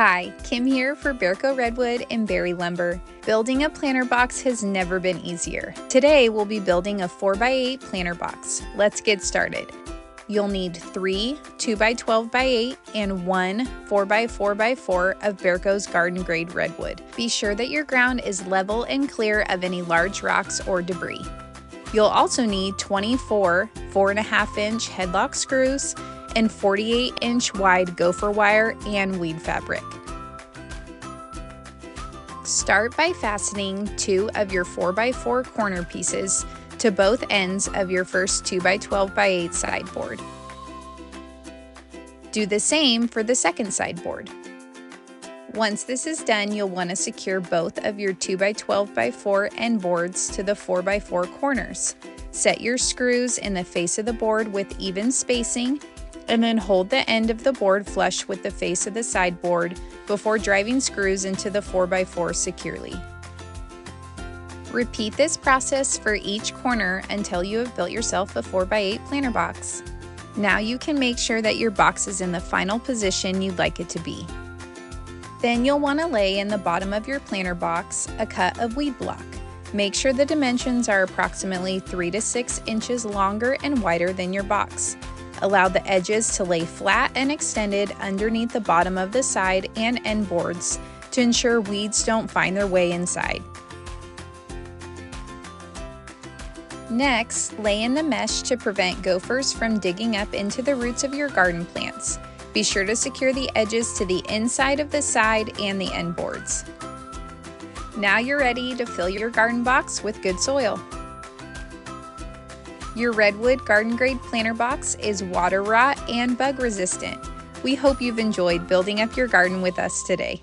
Hi, Kim here for Berco Redwood and Berry Lumber. Building a planter box has never been easier. Today we'll be building a 4x8 planter box. Let's get started. You'll need 3 2x12x8 and 1 4x4x4 of Berco's garden grade redwood. Be sure that your ground is level and clear of any large rocks or debris. You'll also need 24 4.5-inch headlock screws and 48-inch wide gopher wire and weed fabric. Start by fastening 2 of your 4x4 corner pieces to both ends of your first 2x12x8 sideboard. Do the same for the second sideboard. Once this is done, you'll want to secure both of your 2x12x4 end boards to the 4x4 corners. Set your screws in the face of the board with even spacing, and then hold the end of the board flush with the face of the sideboard before driving screws into the 4x4 securely. Repeat this process for each corner until you have built yourself a 4x8 planter box. Now you can make sure that your box is in the final position you'd like it to be. Then you'll want to lay in the bottom of your planter box a cut of weed block. Make sure the dimensions are approximately 3 to 6 inches longer and wider than your box. Allow the edges to lay flat and extended underneath the bottom of the side and end boards to ensure weeds don't find their way inside. Next, lay in the mesh to prevent gophers from digging up into the roots of your garden plants. Be sure to secure the edges to the inside of the side and the end boards. Now you're ready to fill your garden box with good soil. Your Redwood Garden Grade Planter Box is water rot and bug resistant. We hope you've enjoyed building up your garden with us today.